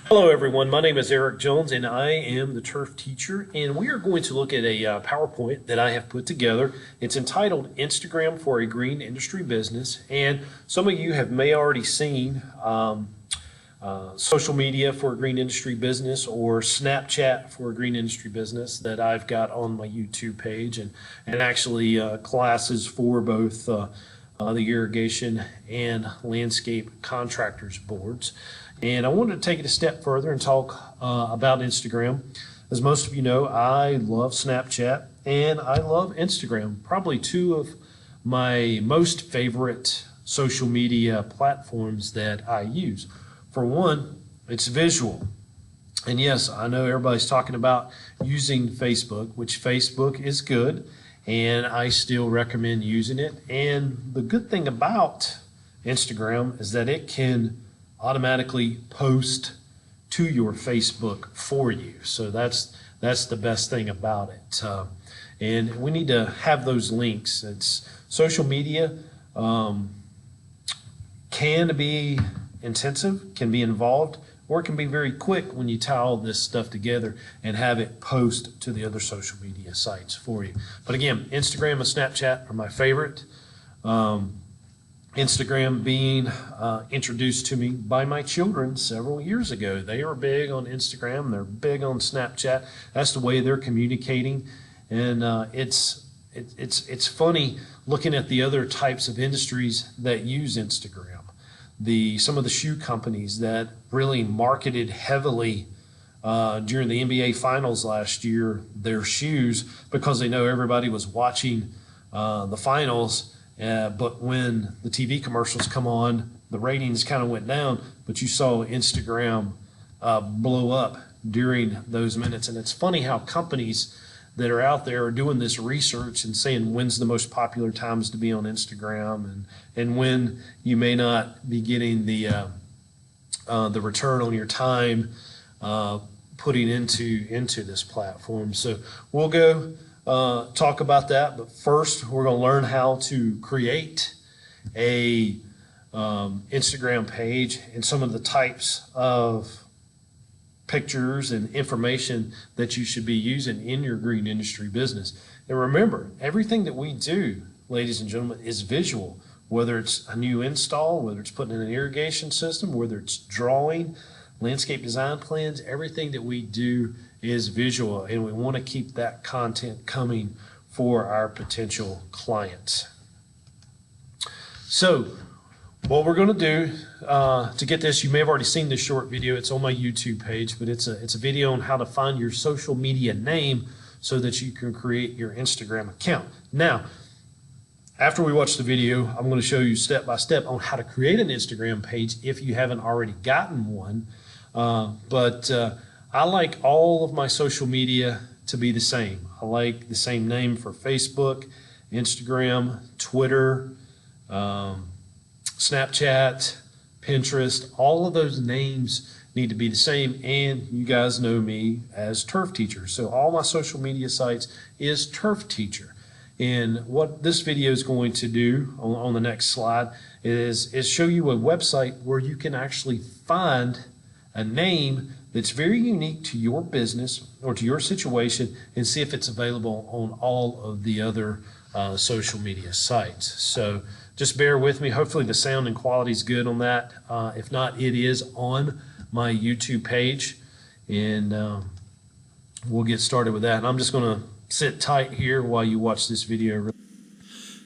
Hello, everyone. My name is Eric Jones, and I am the turf teacher. And we are going to look at a PowerPoint that I have put together. It's entitled Instagram for a Green Industry Business. And some of you may already seen social media for a green industry business or Snapchat for a green industry business that I've got on my YouTube page, and actually classes for both the irrigation and landscape contractors boards. And I wanted to take it a step further and talk about Instagram. As most of you know, I love Snapchat and I love Instagram, probably two of my most favorite social media platforms that I use. For one, it's visual. And yes, I know everybody's talking about using Facebook, which Facebook is good, and I still recommend using it. And the good thing about Instagram is that it can automatically post to your Facebook for you. So that's the best thing about it. And we need to have those links. It's social media can be intensive, can be involved, or it can be very quick when you tie all this stuff together and have it post to the other social media sites for you. But again, Instagram and Snapchat are my favorite. Instagram being introduced to me by my children several years ago. They are big on Instagram. They're big on Snapchat. That's the way they're communicating. And it's funny looking at the other types of industries that use Instagram. Some of the shoe companies that really marketed heavily during the NBA Finals last year, their shoes, because they know everybody was watching the finals. But when the TV commercials come on, the ratings kind of went down, but you saw Instagram blow up during those minutes. And it's funny how companies that are out there are doing this research and saying when's the most popular times to be on Instagram, and when you may not be getting the return on your time putting into this platform. So we'll go talk about that, but first we're going to learn how to create a Instagram page and some of the types of pictures and information that you should be using in your green industry business. And remember, everything that we do, ladies and gentlemen, is visual. Whether it's a new install, whether it's putting in an irrigation system, whether it's drawing, landscape design plans, everything that we do is visual, and we want to keep that content coming for our potential clients. So what we're going to do to get this, you may have already seen this short video. It's on my YouTube page, but it's a video on how to find your social media name so that you can create your Instagram account. Now, after we watch the video, I'm going to show you step by step on how to create an Instagram page if you haven't already gotten one. But I like all of my social media to be the same. I like the same name for Facebook, Instagram, Twitter, Snapchat, Pinterest. All of those names need to be the same, and you guys know me as Turf Teacher. So all my social media sites is Turf Teacher. And what this video is going to do on the next slide is show you a website where you can actually find a name that's very unique to your business or to your situation, and see if it's available on all of the other social media sites. So just bear with me. Hopefully the sound and quality is good on that. If not, it is on my YouTube page, and we'll get started with that. And I'm just going to sit tight here while you watch this video.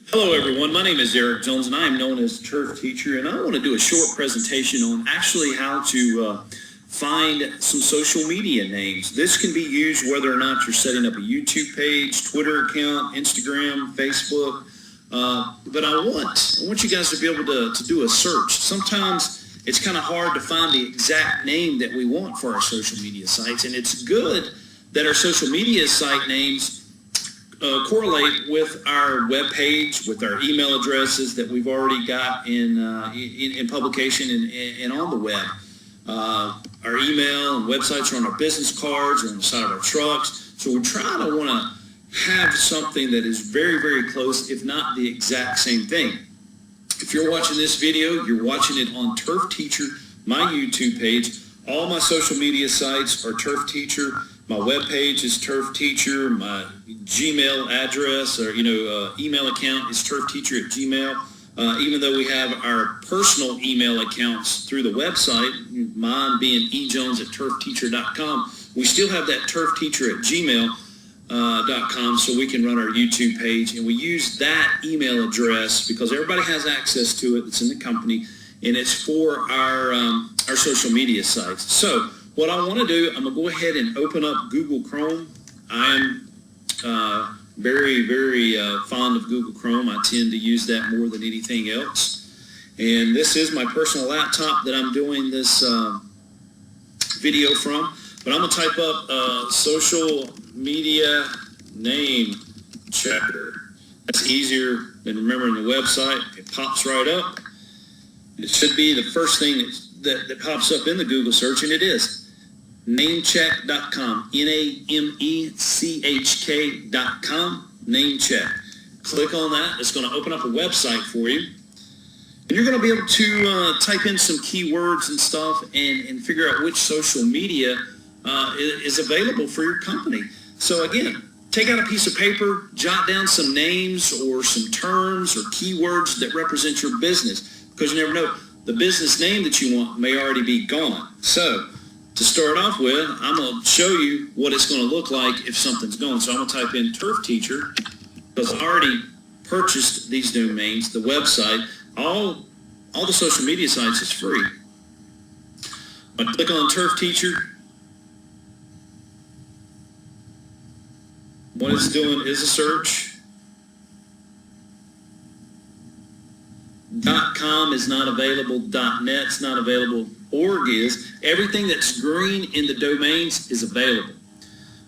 Hello everyone, my name is Eric Jones and I am known as Turf Teacher, and I want to do a short presentation on actually how to find some social media names. This can be used whether or not you're setting up a YouTube page, Twitter account, Instagram, Facebook, but I want you guys to be able to do a search. Sometimes it's kind of hard to find the exact name that we want for our social media sites, and it's good that our social media site names correlate with our web page, with our email addresses that we've already got in publication and on the web. Our email and websites are on our business cards or on the side of our trucks. So we're trying to want to have something that is very, very close, if not the exact same thing. If you're watching this video, you're watching it on Turf Teacher, my YouTube page. All my social media sites are Turf Teacher. My webpage is Turf Teacher. My Gmail address or email account is turfteacher@gmail. Even though we have our personal email accounts through the website, mine being ejones@turfteacher.com, we still have that turfteacher@gmail.com so we can run our YouTube page. And we use that email address because everybody has access to it. It's in the company, and it's for our social media sites. So what I want to do, I'm going to go ahead and open up Google Chrome. I'm very, very fond of Google Chrome. I tend to use that more than anything else. And this is my personal laptop that I'm doing this video from. But I'm going to type up social media name checker. That's easier than remembering the website. It pops right up. It should be the first thing that pops up in the Google search, and it is. Namecheck.com, Namechk.com, Namecheck. Click on that. It's going to open up a website for you. And you're going to be able to type in some keywords and stuff and figure out which social media is available for your company. So again, take out a piece of paper, jot down some names or some terms or keywords that represent your business, because you never know, the business name that you want may already be gone. So to start off with, I'm going to show you what it's going to look like if something's gone. So I'm going to type in Turf Teacher, because I already purchased these domains, the website, all the social media sites is free. I click on Turf Teacher. What it's doing is a search. .com is not available. .net's not available. Org is. Everything that's green in the domains is available.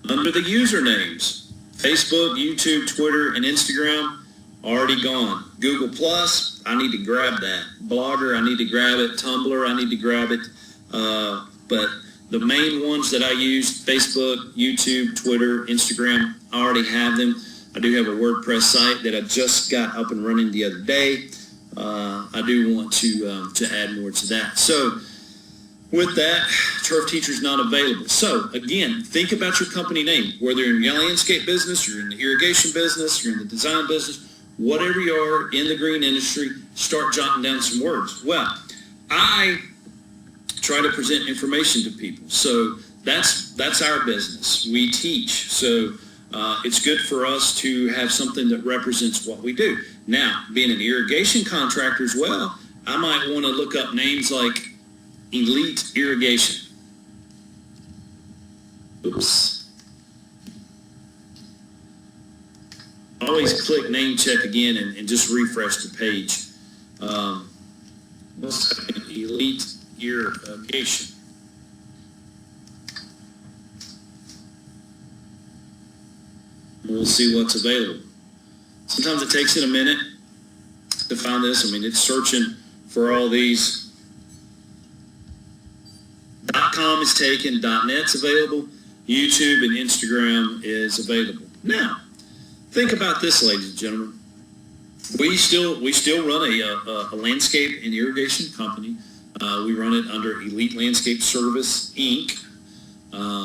Under the usernames, Facebook, YouTube, Twitter, and Instagram, already gone. Google Plus, I need to grab that. Blogger, I need to grab it. Tumblr, I need to grab it. But the main ones that I use, Facebook, YouTube, Twitter, Instagram, I already have them. I do have a WordPress site that I just got up and running the other day. I do want to add more to that. So with that, Turf Teacher is not available. So again, think about your company name. Whether you're in the landscape business, you're in the irrigation business, you're in the design business, whatever you are in the green industry, start jotting down some words. Well, I try to present information to people. So that's our business. We teach. So it's good for us to have something that represents what we do. Now, being an irrigation contractor as well, I might want to look up names like Elite Irrigation. Oops. Always click name check again and just refresh the page. Elite Irrigation. We'll see what's available. Sometimes it takes it a minute to find this. I mean, it's searching for all these. .com is taken, .net's available, YouTube and Instagram is available. Now, think about this, ladies and gentlemen. We still run a landscape and irrigation company. We run it under Elite Landscape Service, Inc.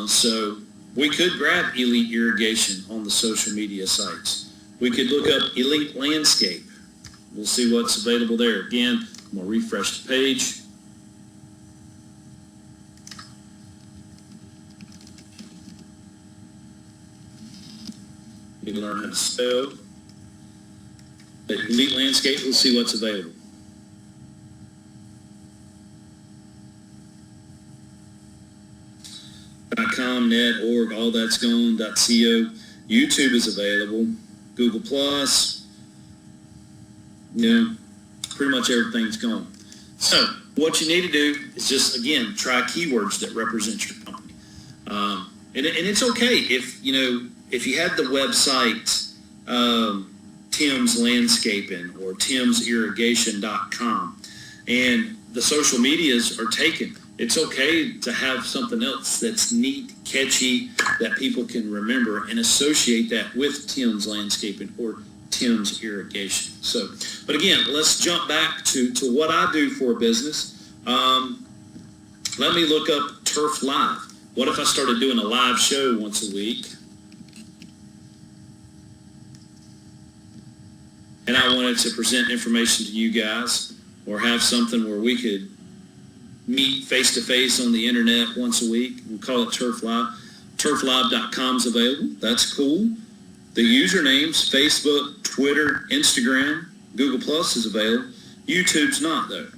So we could grab Elite Irrigation on the social media sites. We could look up Elite Landscape. We'll see what's available there. Again, I'm going to refresh the page. We learn how to spell. Elite Landscape, we'll see what's available. .com, net, org, all that's gone. .co. YouTube is available. Google Plus. Pretty much everything's gone. So what you need to do is just, again, try keywords that represent your company. And it's okay if you had the website Tim's Landscaping or timsirrigation.com and the social medias are taken. It's okay to have something else that's neat, catchy, that people can remember and associate that with Tim's Landscaping or Tim's Irrigation. So, but again, let's jump back to what I do for a business. Let me look up Turf Live? What if I started doing a live show once a week? And I wanted to present information to you guys, or have something where we could meet face-to-face on the internet once a week. We call it Turf Live. TurfLive.com is available. That's cool. The usernames, Facebook, Twitter, Instagram, Google Plus is available. YouTube's not, though.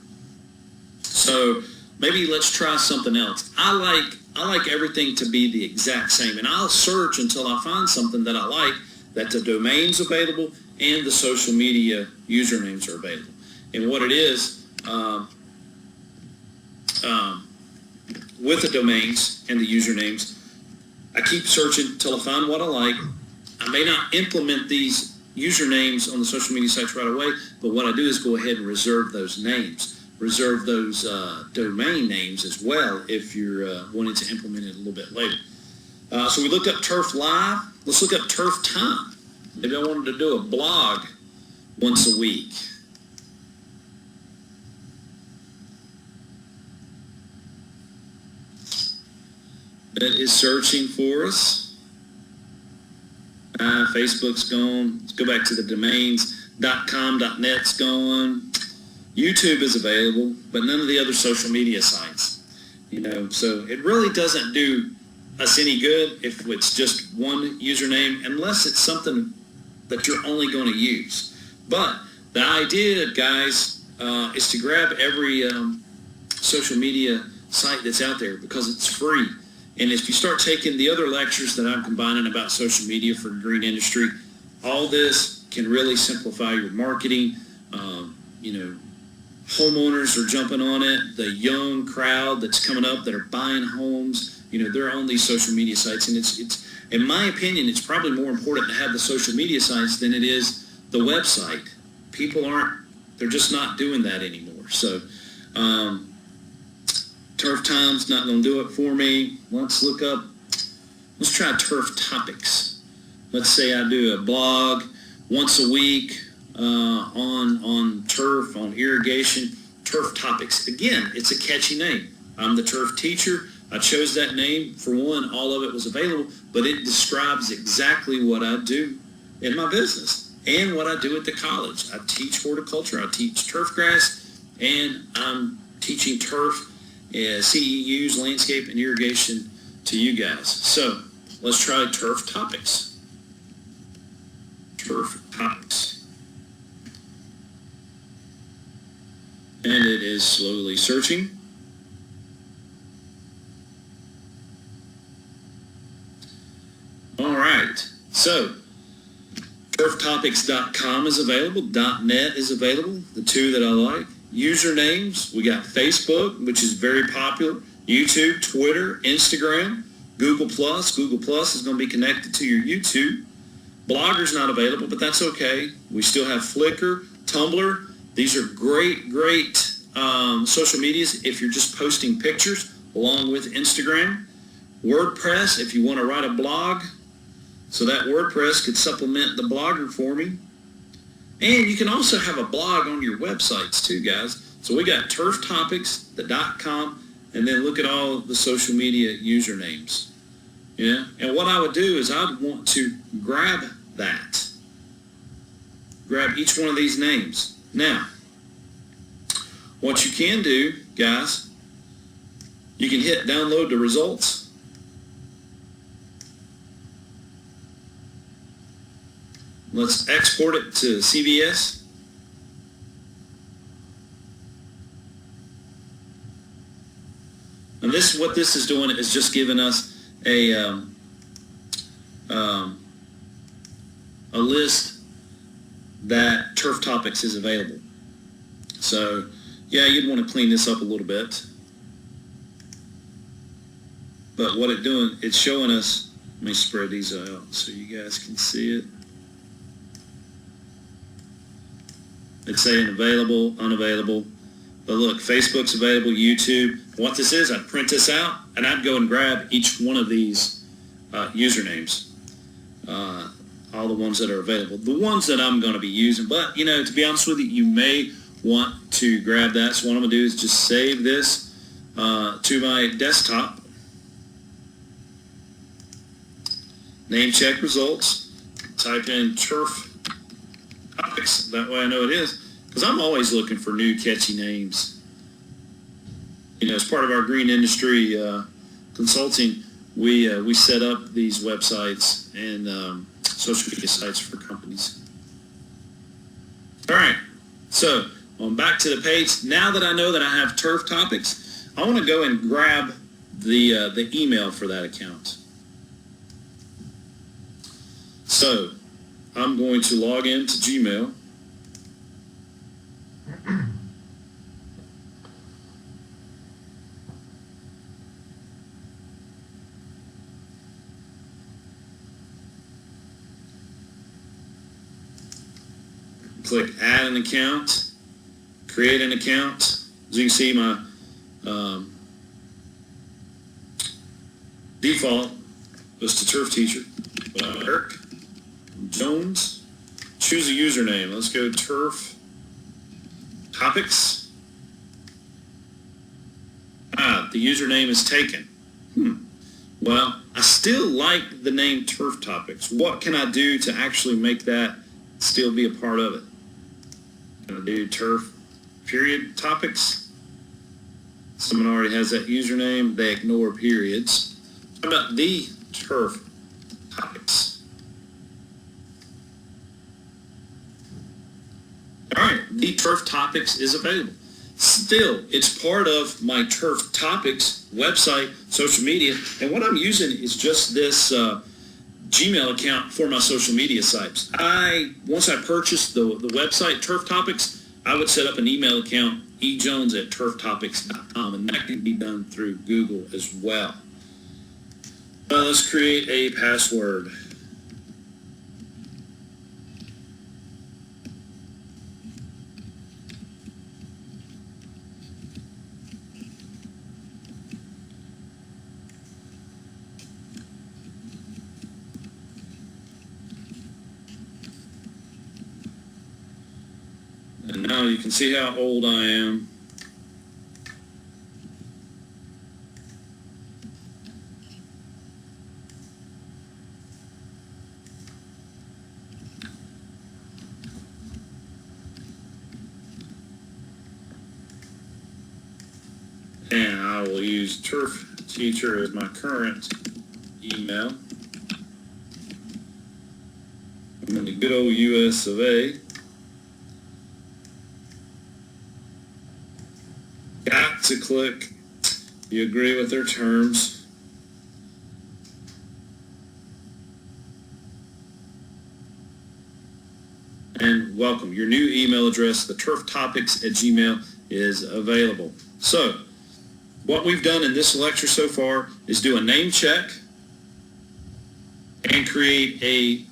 So maybe let's try something else. I like everything to be the exact same, and I'll search until I find something that I like, that the domain's available and the social media usernames are available. And what it is, with the domains and the usernames, I keep searching until I find what I like. I may not implement these usernames on the social media sites right away, but what I do is go ahead and reserve those names, reserve those domain names as well if you're wanting to implement it a little bit later. So we looked up Turf Live. Let's look up Turf Time. Maybe I wanted to do a blog once a week. It is searching for us. Facebook's gone. Let's go back to the domains. .com, .net's gone. YouTube is available, but none of the other social media sites. So it really doesn't do us any good if it's just one username, unless it's something that you're only going to use. But the idea, guys, is to grab every social media site that's out there, because it's free. And if you start taking the other lectures that I'm combining about social media for green industry, all this can really simplify your marketing. Homeowners are jumping on it. The young crowd that's coming up that are buying homes, they're on these social media sites. And it's in my opinion, it's probably more important to have the social media sites than it is the website. People they're just not doing that anymore. So Turf Time's not going to do it for me. Let's try Turf Topics. Let's say I do a blog once a week on turf, on irrigation. Turf Topics. Again, it's a catchy name. I'm the turf teacher. I chose that name. For one, all of it was available, but it describes exactly what I do in my business and what I do at the college. I teach horticulture. I teach turf grass, and I'm teaching turf, CEUs, landscape, and irrigation to you guys. So let's try Turf Topics. Turf Topics. And it is slowly searching. All right. So turftopics.com is available. .net is available, the two that I like. Usernames, we got Facebook, which is very popular, YouTube, Twitter, Instagram, Google Plus. Google Plus is going to be connected to your YouTube. Blogger's not available, but that's okay. We still have Flickr, Tumblr. These are great social medias if you're just posting pictures, along with Instagram. WordPress, if you want to write a blog, so that WordPress could supplement the blogger for me. And you can also have a blog on your websites too, guys. So we got Turf Topics, the .com, and then look at all the social media usernames. And what I would do is I'd want to grab each one of these names. Now, what you can do, guys, you can hit download the results. Let's export it to CVS. And what this is doing is just giving us a list that Turf Topics is available. So, yeah, you'd want to clean this up a little bit. But what it's showing us, let me spread these out so you guys can see it. It's saying available, unavailable. But look, Facebook's available, YouTube. What this is, I'd print this out, and I'd go and grab each one of these usernames, all the ones that are available. The ones that I'm going to be using, but, to be honest with you, you may want to grab that. So what I'm going to do is just save this to my desktop name check results, type in turf topics. That way I know it is, because I'm always looking for new catchy names. You know, as part of our green industry consulting, we set up these websites and social media sites for companies. All right, so on back to the page. Now that I know that I have turf topics, I want to go and grab the email for that account. So I'm going to log into Gmail. Click add an account, create an account. As you can see, my default was to Turf Teacher. Eric Jones. Choose a username. Let's go Turf Topics. The username is taken. Well, I still like the name Turf Topics. What can I do to actually make that still be a part of it? Can I do Turf period topics? Someone already has that username. They ignore periods. How about the Turf Topics? All right, the Turf Topics is available. Still, it's part of my Turf Topics website, social media, and what I'm using is just this Gmail account for my social media sites. Once I purchased the website Turf Topics, I would set up an email account, ejones@turftopics.com, and that can be done through Google as well. Let's create a password. And now you can see how old I am. And I will use Turf Teacher as my current email. I'm in the good old US of A. Got to click you agree with their terms. And welcome. Your new email address, the turftopics@gmail, is available. So what we've done in this lecture so far is do a name check and create a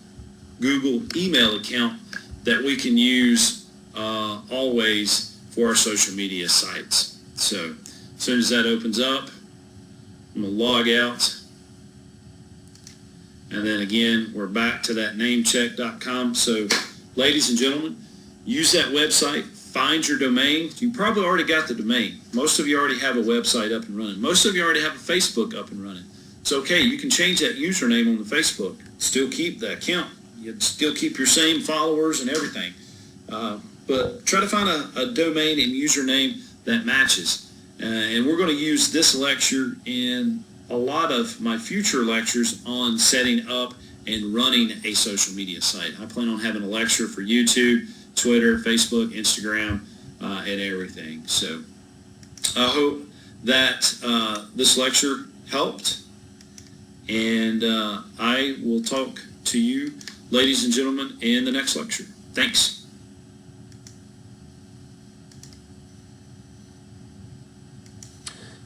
Google email account that we can use always for our social media sites. So as soon as that opens up, I'm going to log out. And then again, we're back to that namecheck.com. So ladies and gentlemen, use that website. Find your domain. You probably already got the domain. Most of you already have a website up and running. Most of you already have a Facebook up and running. It's okay. You can change that username on the Facebook. Still keep the account. You still keep your same followers and everything. But try to find a domain and username that matches. And we're going to use this lecture in a lot of my future lectures on setting up and running a social media site. I plan on having a lecture for YouTube, Twitter, Facebook, Instagram, and everything. So I hope that this lecture helped, and I will talk to you, ladies and gentlemen, in the next lecture. Thanks.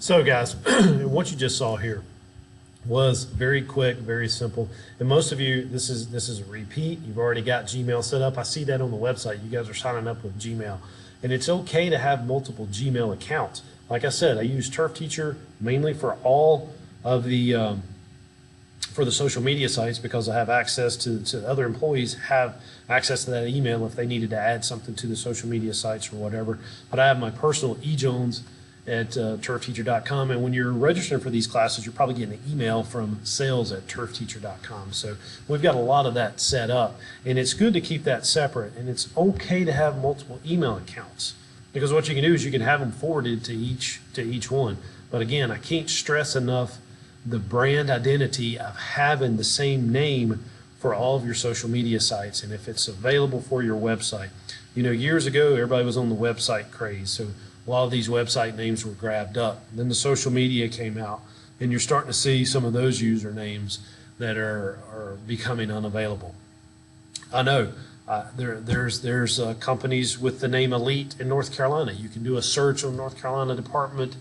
So guys, what you just saw here was very quick, very simple. And most of you, this is a repeat. You've already got Gmail set up. I see that on the website. You guys are signing up with Gmail. And it's okay to have multiple Gmail accounts. Like I said, I use Turf Teacher mainly for all of the for the social media sites, because I have access to other employees have access to that email if they needed to add something to the social media sites or whatever. But I have my personal eJones turfteacher.com. And when you're registering for these classes, you're probably getting an email from sales@turfteacher.com. So we've got a lot of that set up, and it's good to keep that separate. And it's okay to have multiple email accounts, because what you can do is you can have them forwarded to each one. But again, I can't stress enough the brand identity of having the same name for all of your social media sites, and if it's available for your website. Years ago, everybody was on the website craze, so a lot of these website names were grabbed up. Then the social media came out, and you're starting to see some of those usernames that are becoming unavailable. I know there's companies with the name Elite in North Carolina. You can do a search on North Carolina Department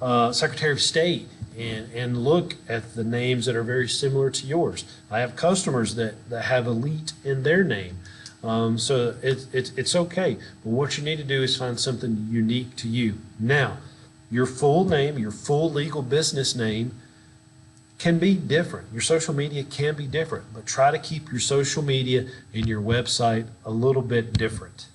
Secretary of State and look at the names that are very similar to yours. I have customers that have Elite in their name. So it's okay. But what you need to do is find something unique to you. Now, your full name, your full legal business name can be different. Your social media can be different, but try to keep your social media and your website a little bit different.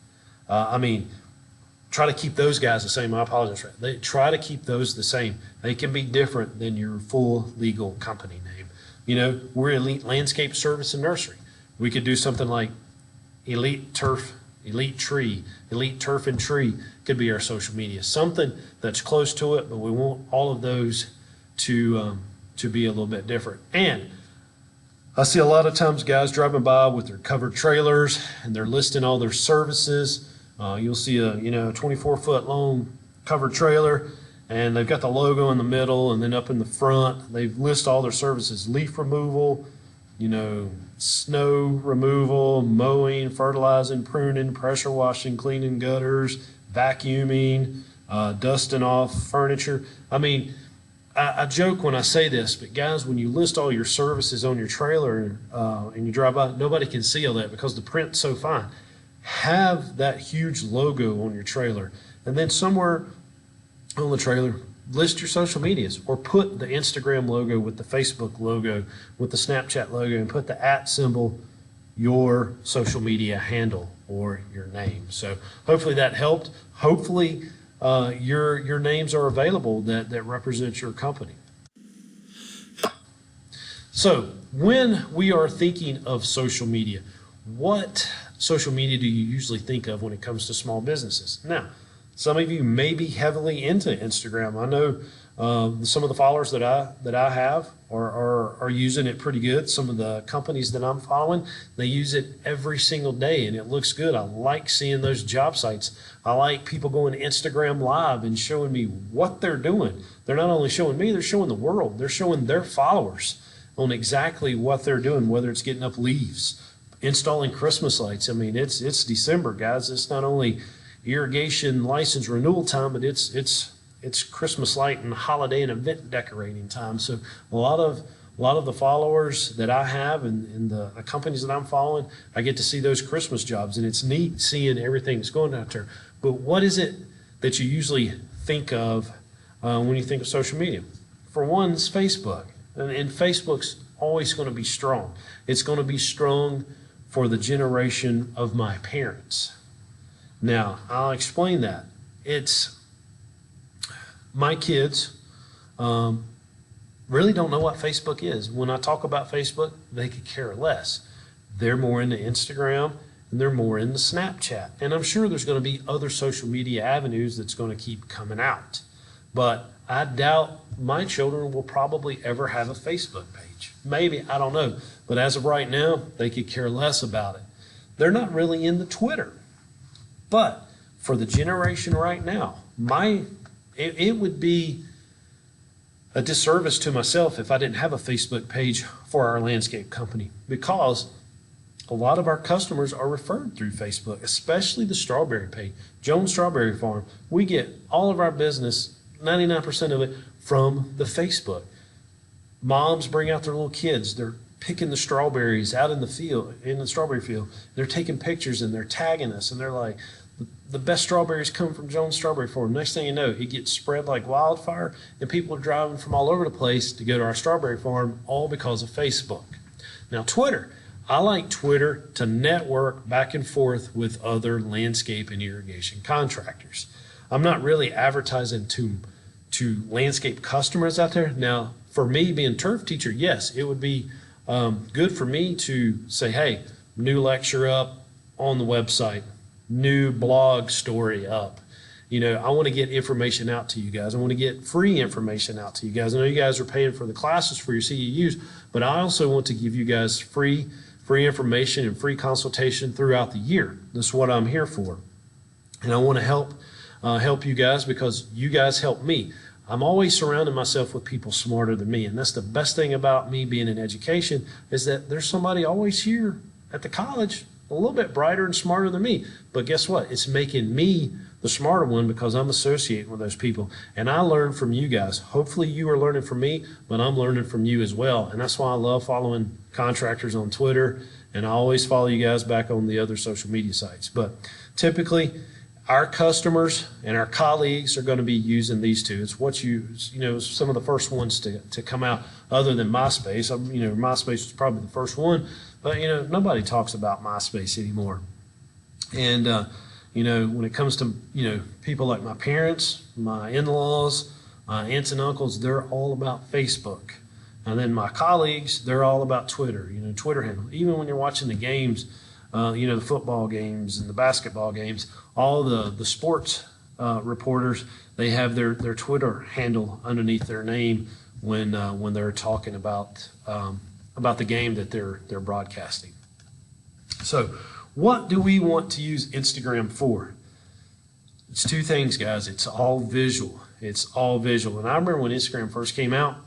Try to keep those guys the same. I apologize. They try to keep those the same. They can be different than your full legal company name. We're Elite Landscape Service and Nursery. We could do something like Elite Turf, Elite Tree, Elite Turf and Tree could be our social media. Something that's close to it, but we want all of those to be a little bit different. And I see a lot of times guys driving by with their covered trailers and they're listing all their services. You'll see a 24-foot long covered trailer, and they've got the logo in the middle, and then up in the front they've listed all their services: leaf removal, snow removal, mowing, fertilizing, pruning, pressure washing, cleaning gutters, vacuuming, dusting off furniture. I joke when I say this, but guys, when you list all your services on your trailer and you drive by, nobody can see all that because the print's so fine. Have that huge logo on your trailer, and then somewhere on the trailer, list your social medias, or put the Instagram logo with the Facebook logo, with the Snapchat logo, and put the @ symbol, your social media handle or your name. So hopefully that helped. Hopefully your names are available that represent your company. So when we are thinking of social media, what social media do you usually think of when it comes to small businesses? Now, some of you may be heavily into Instagram. I know some of the followers that I have are using it pretty good. Some of the companies that I'm following, they use it every single day, and it looks good. I like seeing those job sites. I like people going to Instagram Live and showing me what they're doing. They're not only showing me, they're showing the world. They're showing their followers on exactly what they're doing, whether it's getting up leaves, installing Christmas lights. It's December, guys. It's not only irrigation license renewal time, but it's Christmas light and holiday and event decorating time. So a lot of the followers that I have and the companies that I'm following, I get to see those Christmas jobs, and it's neat seeing everything that's going out there. But what is it that you usually think of when you think of social media? For one, it's Facebook, and Facebook's always going to be strong. It's going to be strong for the generation of my parents. Now, I'll explain that. It's my kids really don't know what Facebook is. When I talk about Facebook, they could care less. They're more into Instagram, and they're more into Snapchat. And I'm sure there's going to be other social media avenues that's going to keep coming out. But I doubt my children will probably ever have a Facebook page. Maybe, I don't know. But as of right now, they could care less about it. They're not really into Twitter. But for the generation right now, it would be a disservice to myself if I didn't have a Facebook page for our landscape company, because a lot of our customers are referred through Facebook, especially the strawberry page. Jones Strawberry Farm, we get all of our business, 99% of it, from the Facebook. Moms bring out their little kids. They're picking the strawberries out in the field, in the strawberry field. They're taking pictures and they're tagging us, and they're like, the best strawberries come from Jones Strawberry Farm. Next thing you know, it gets spread like wildfire, and people are driving from all over the place to go to our strawberry farm, all because of Facebook. Now, Twitter. I like Twitter to network back and forth with other landscape and irrigation contractors. I'm not really advertising to landscape customers out there. Now, for me being turf teacher, yes, it would be good for me to say, hey, new lecture up on the website, new blog story up. I want to get information out to you guys. I want to get free information out to you guys. I know you guys are paying for the classes for your CEUs, but I also want to give you guys free information and free consultation throughout the year. That's what I'm here for. And I want to help you guys because you guys help me. I'm always surrounding myself with people smarter than me. And that's the best thing about me being in education is that there's somebody always here at the college a little bit brighter and smarter than me. But guess what? It's making me the smarter one because I'm associating with those people. And I learn from you guys. Hopefully you are learning from me, but I'm learning from you as well. And that's why I love following contractors on Twitter. And I always follow you guys back on the other social media sites. But typically, our customers and our colleagues are going to be using these two. It's what some of the first ones to come out other than MySpace. MySpace was probably the first one, but nobody talks about MySpace anymore. And when it comes to people like my parents, my in-laws, my aunts and uncles, they're all about Facebook. And then my colleagues, they're all about Twitter. Twitter handle. Even when you're watching the games, the football games and the basketball games, all the sports reporters, they have their Twitter handle underneath their name when they're talking about the game that they're broadcasting. So, what do we want to use Instagram for? It's two things, guys. It's all visual. It's all visual. And I remember when Instagram first came out,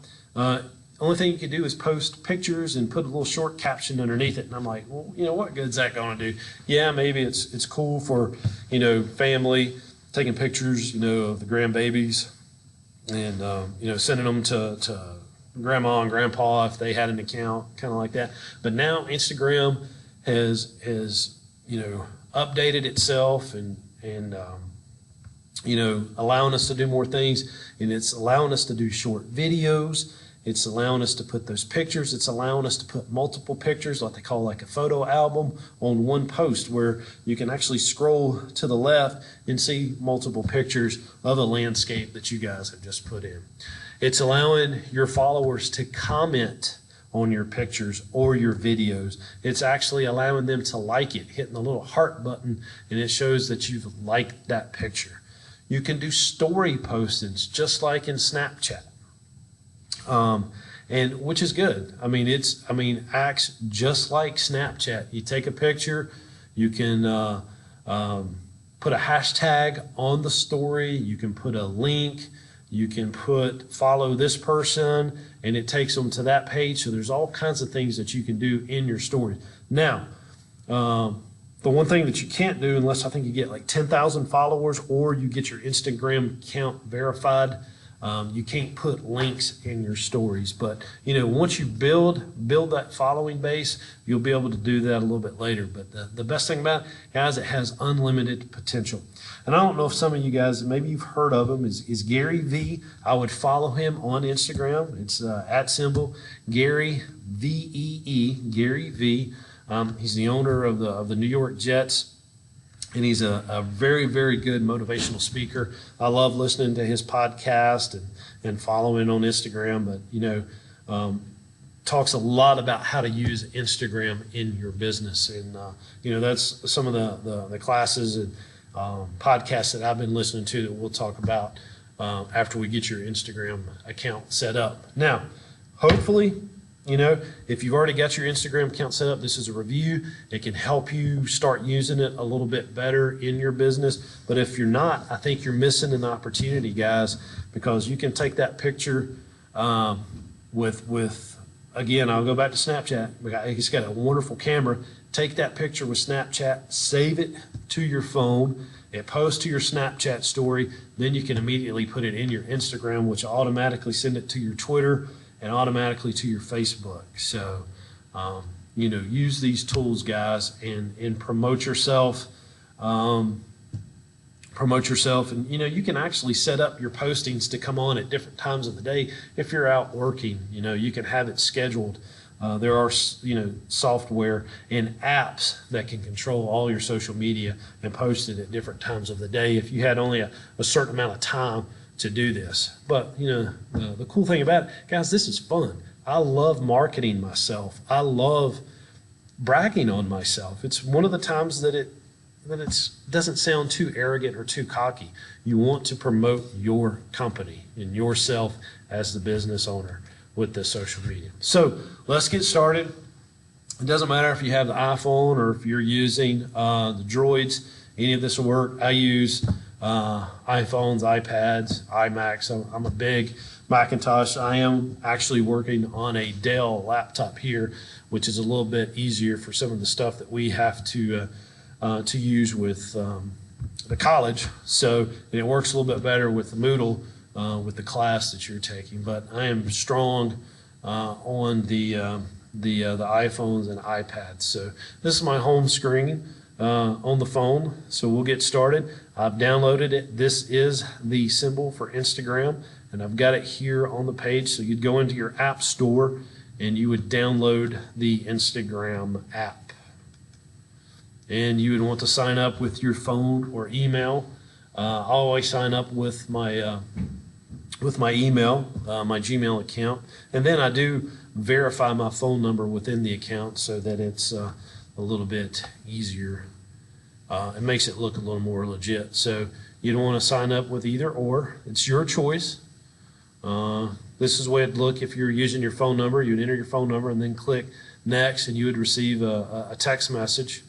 only thing you could do is post pictures and put a little short caption underneath it. And I'm like, well, what good is that going to do? Yeah, maybe it's cool for, family, taking pictures, of the grandbabies and, sending them to grandma and grandpa if they had an account, kind of like that. But now Instagram has updated itself and allowing us to do more things. And it's allowing us to do short videos. It's allowing us to put those pictures. It's allowing us to put multiple pictures, like they call like a photo album, on one post where you can actually scroll to the left and see multiple pictures of a landscape that you guys have just put in. It's allowing your followers to comment on your pictures or your videos. It's actually allowing them to like it, hitting the little heart button, and it shows that you've liked that picture. You can do story postings just like in Snapchat. And which is good. Acts just like Snapchat. You take a picture, you can put a hashtag on the story, you can put a link, you can put follow this person, and it takes them to that page. So there's all kinds of things that you can do in your story. Now, the one thing that you can't do unless I think you get like 10,000 followers or you get your Instagram account verified, you can't put links in your stories. But, once you build that following base, you'll be able to do that a little bit later. But the best thing about it, guys, it has unlimited potential. And I don't know if some of you guys, maybe you've heard of him, is Gary V. I would follow him on Instagram. It's @ Gary VEE, Gary V. He's the owner of the New York Jets. And he's a very, very good motivational speaker. I love listening to his podcast and following on Instagram. But, talks a lot about how to use Instagram in your business. And, that's some of the classes and podcasts that I've been listening to that we'll talk about after we get your Instagram account set up. Now, hopefully, if you've already got your Instagram account set up, this is a review. It can help you start using it a little bit better in your business. But if you're not, I think you're missing an opportunity, guys, because you can take that picture with again, I'll go back to Snapchat. He's got a wonderful camera. Take that picture with Snapchat, save it to your phone, it posts to your Snapchat story, then you can immediately put it in your Instagram, which will automatically send it to your Twitter and automatically to your Facebook. So, use these tools, guys, and promote yourself. And, you can actually set up your postings to come on at different times of the day. If you're out working, you can have it scheduled There are, software and apps that can control all your social media and post it at different times of the day if you had only a certain amount of time to do this. But, the cool thing about it, guys, this is fun. I love marketing myself. I love bragging on myself. It's one of the times that it doesn't sound too arrogant or too cocky. You want to promote your company and yourself as the business owner with the social media. So let's get started. It doesn't matter if you have the iPhone or if you're using the Droids. Any of this will work. I use iPhones, iPads, iMacs. I'm a big Macintosh. I am actually working on a Dell laptop here, which is a little bit easier for some of the stuff that we have to use with the college. So and it works a little bit better with the Moodle with the class that you're taking. But I am strong on the iPhones and iPads. So this is my home screen on the phone. So we'll get started. I've downloaded it. This is the symbol for Instagram, and I've got it here on the page. So you'd go into your app store and you would download the Instagram app. And you would want to sign up with your phone or email. I always sign up with my email, my Gmail account, and then I do verify my phone number within the account so that it's a little bit easier. It makes it look a little more legit. So you don't want to sign up with either or. It's your choice. This is the way it'd look if you're using your phone number. You'd enter your phone number and then click next, and you would receive a text message.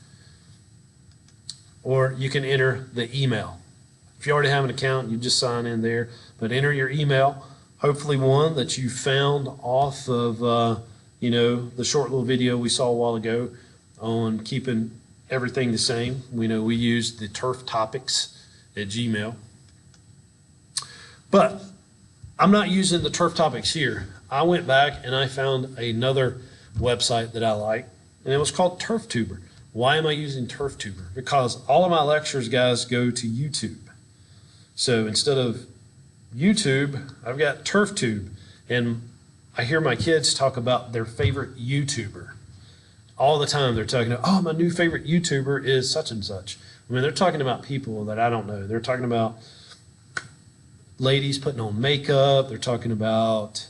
Or you can enter the email. If you already have an account, you just sign in there. But enter your email, hopefully one that you found off of, the short little video we saw a while ago on keeping everything the same. We know we used the Turf Topics at Gmail. But I'm not using the Turf Topics here. I went back and I found another website that I like, and it was called TurfTuber. Why am I using TurfTuber? Because all of my lectures, guys, go to YouTube. So instead of YouTube, I've got TurfTube. And I hear my kids talk about their favorite YouTuber. All the time they're talking about, oh, my new favorite YouTuber is such and such. I mean, they're talking about people that I don't know. They're talking about ladies putting on makeup. They're talking about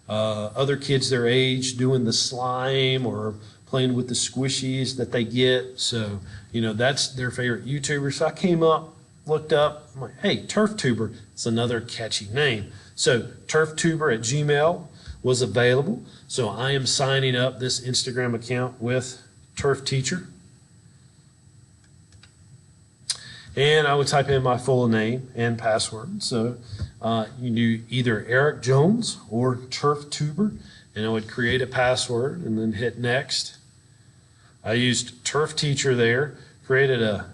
other kids their age doing the slime or playing with the squishies that they get. So, that's their favorite YouTuber. So I came up, looked up, I'm like, hey, TurfTuber, it's another catchy name. So TurfTuber at Gmail was available. So I am signing up this Instagram account with Turf Teacher. And I would type in my full name and password. So you do either Eric Jones or TurfTuber, and I would create a password and then hit next. I used Turf Teacher there, created a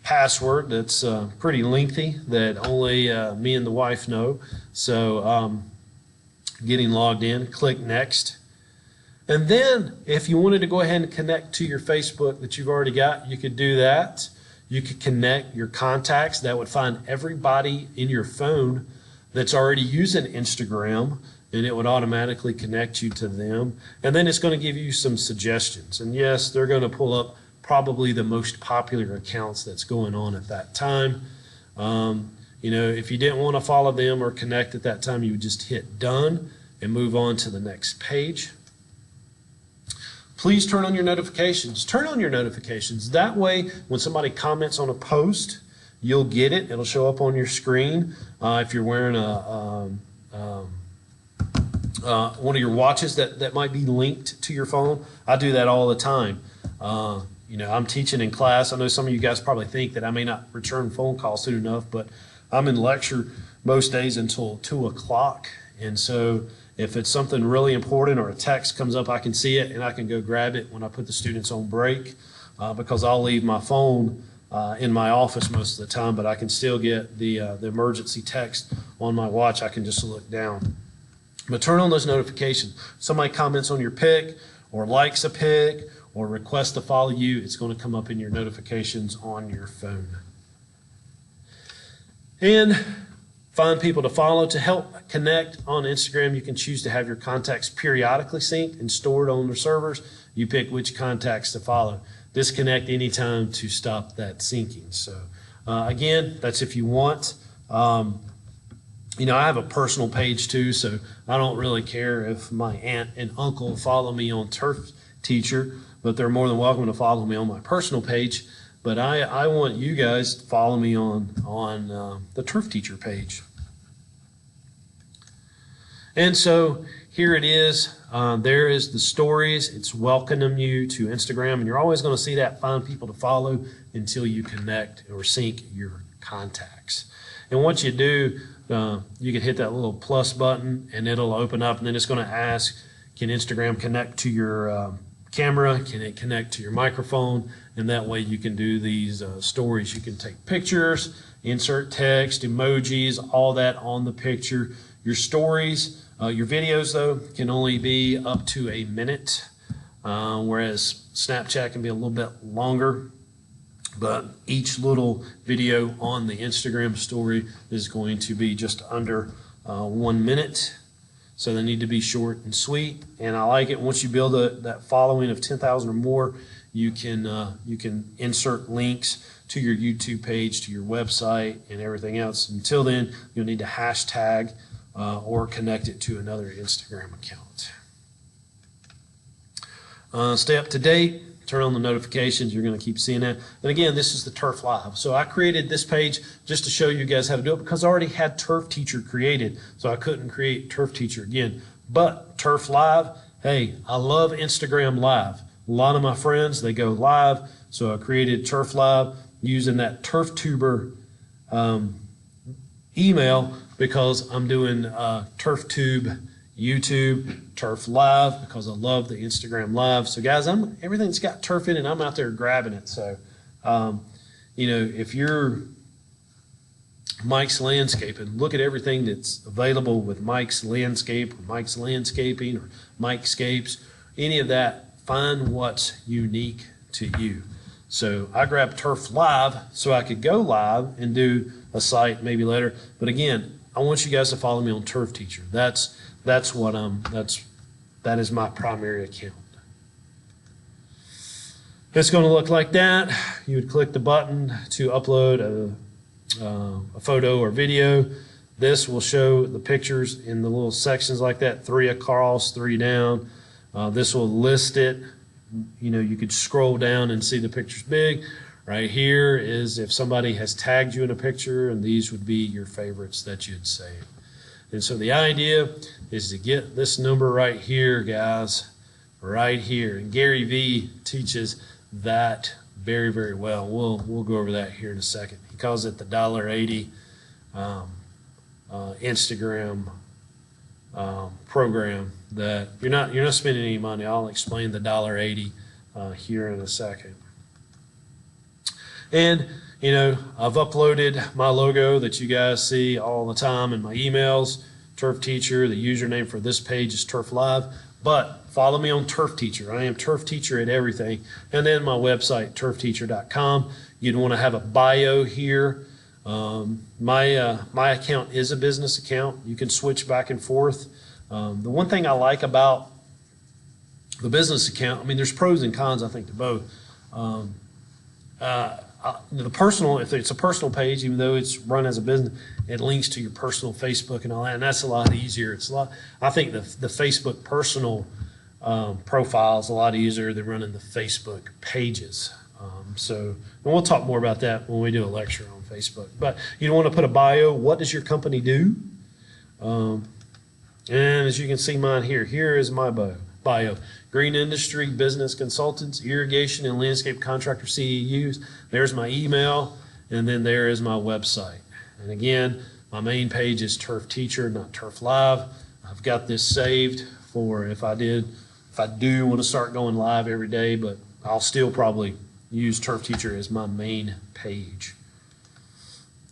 password that's pretty lengthy that only me and the wife know. So getting logged in, click next. And then if you wanted to go ahead and connect to your Facebook that you've already got, you could do that. You could connect your contacts. That would find everybody in your phone that's already using Instagram, and it would automatically connect you to them. And then it's going to give you some suggestions. And yes, they're going to pull up probably the most popular accounts that's going on at that time. If you didn't want to follow them or connect at that time, you would just hit done and move on to the next page. Please turn on your notifications. Turn on your notifications. That way, when somebody comments on a post, you'll get it. It'll show up on your screen. If you're wearing one of your watches that might be linked to your phone, I do that all the time. I'm teaching in class. I know some of you guys probably think that I may not return phone calls soon enough, but I'm in lecture most days until 2 o'clock. And so if it's something really important or a text comes up, I can see it and I can go grab it when I put the students on break because I'll leave my phone in my office most of the time, but I can still get the emergency text on my watch. I can just look down. But turn on those notifications. Somebody comments on your pic or likes a pic or requests to follow you, it's going to come up in your notifications on your phone. And find people to follow. To help connect on Instagram, you can choose to have your contacts periodically synced and stored on their servers. You pick which contacts to follow. Disconnect anytime to stop that syncing. So again, that's if you want. You know, I have a personal page too, so I don't really care if my aunt and uncle follow me on Turf Teacher, but they're more than welcome to follow me on my personal page. But I want you guys to follow me on the Turf Teacher page. And so here it is. There is the stories. It's welcoming you to Instagram, and you're always going to see that find people to follow until you connect or sync your contacts. And once you do, you can hit that little plus button, and it'll open up, and then it's going to ask, can Instagram connect to your camera? Can it connect to your microphone? And that way you can do these stories. You can take pictures, insert text, emojis, all that on the picture. Your stories, your videos, though, can only be up to a minute, whereas Snapchat can be a little bit longer. But each little video on the Instagram story is going to be just under 1 minute. So they need to be short and sweet. And I like it. Once you build that following of 10,000 or more, you can insert links to your YouTube page, to your website, and everything else. Until then, you'll need to hashtag or connect it to another Instagram account. Stay up to date. Turn on the notifications. You're going to keep seeing that. And again, this is the Turf Live. So I created this page just to show you guys how to do it because I already had Turf Teacher created. So I couldn't create Turf Teacher again. But Turf Live, hey, I love Instagram Live. A lot of my friends, they go live. So I created Turf Live using that TurfTuber email because I'm doing TurfTube YouTube, Turf Live, because I love the Instagram Live. So guys, everything's got turf in it, and I'm out there grabbing it. So, you know, if you're Mike's Landscaping, look at everything that's available with Mike's Landscape, or Mike's Landscaping, or Mikescapes, any of that. Find what's unique to you. So I grabbed Turf Live so I could go live and do a site maybe later. But again, I want you guys to follow me on Turf Teacher. That is my primary account. It's going to look like that. You would click the button to upload a photo or video. This will show the pictures in the little sections like that, 3 across, 3 down. This will list it. You know, you could scroll down and see the pictures big. Right here is if somebody has tagged you in a picture, and these would be your favorites that you'd save. And so the idea is to get this number right here, guys, right here. And Gary Vee teaches that very, very well. We'll go over that here in a second. He calls it the $1.80 Instagram program that you're not spending any money. I'll explain the $1.80 here in a second. And you know, I've uploaded my logo that you guys see all the time in my emails, Turf Teacher. The username for this page is Turf Live. But follow me on Turf Teacher. I am Turf Teacher at everything. And then my website, turfteacher.com. You'd want to have a bio here. My account is a business account. You can switch back and forth. The one thing I like about the business account, I mean, there's pros and cons, I think, to both. The personal, if it's a personal page, even though it's run as a business, it links to your personal Facebook and all that, and that's a lot easier. It's a lot. I think the Facebook personal profile is a lot easier than running the Facebook pages. And we'll talk more about that when we do a lecture on Facebook. But you want to put a bio. What does your company do? And as you can see mine here, here is my bio. Green Industry Business Consultants, Irrigation and Landscape Contractor CEUs. There's my email, and then there is my website. And again, my main page is Turf Teacher, not Turf Live. I've got this saved for if I do want to start going live every day, but I'll still probably use Turf Teacher as my main page.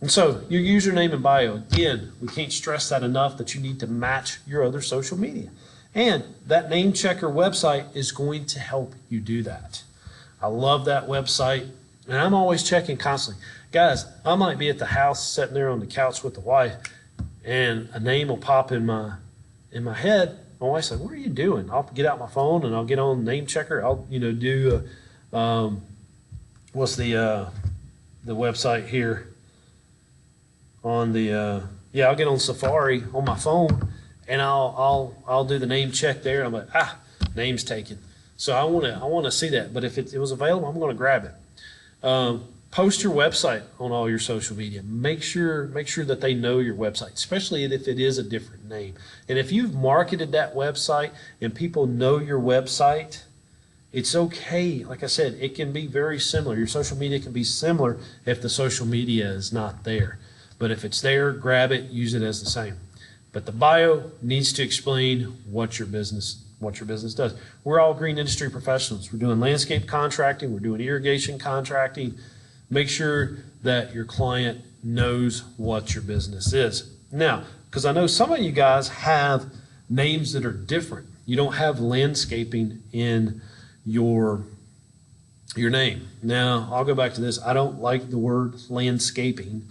And so your username and bio, again, we can't stress that enough that you need to match your other social media. And that name checker website is going to help you do that. I love that website, and I'm always checking constantly. Guys, I might be at the house sitting there on the couch with the wife, and a name will pop in my head. My wife's like, "What are you doing?" I'll get out my phone and I'll get on Name Checker. I'll do what's the website here on the I'll get on Safari on my phone and I'll do the name check there. I'm like, name's taken. So I want to see that. But if it was available, I'm going to grab it. Post your website on all your social media. Make sure that they know your website, especially if it is a different name. And if you've marketed that website and people know your website, it's okay. Like I said, it can be very similar. Your social media can be similar if the social media is not there. But if it's there, grab it, use it as the same. But the bio needs to explain what your business does. We're all green industry professionals. We're doing landscape contracting. We're doing irrigation contracting. Make sure that your client knows what your business is. Now, because I know some of you guys have names that are different. You don't have landscaping in your name. Now, I'll go back to this. I don't like the word landscaping.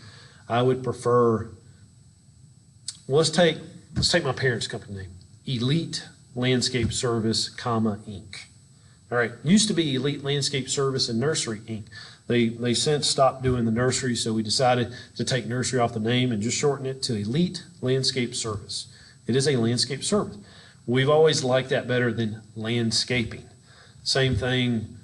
I would prefer, let's take my parents' company name, Elite Landscape Service, Inc. All right, used to be Elite Landscape Service and Nursery, Inc. They since stopped doing the nursery, so we decided to take nursery off the name and just shorten it to Elite Landscape Service. It is a landscape service. We've always liked that better than landscaping. Same thing,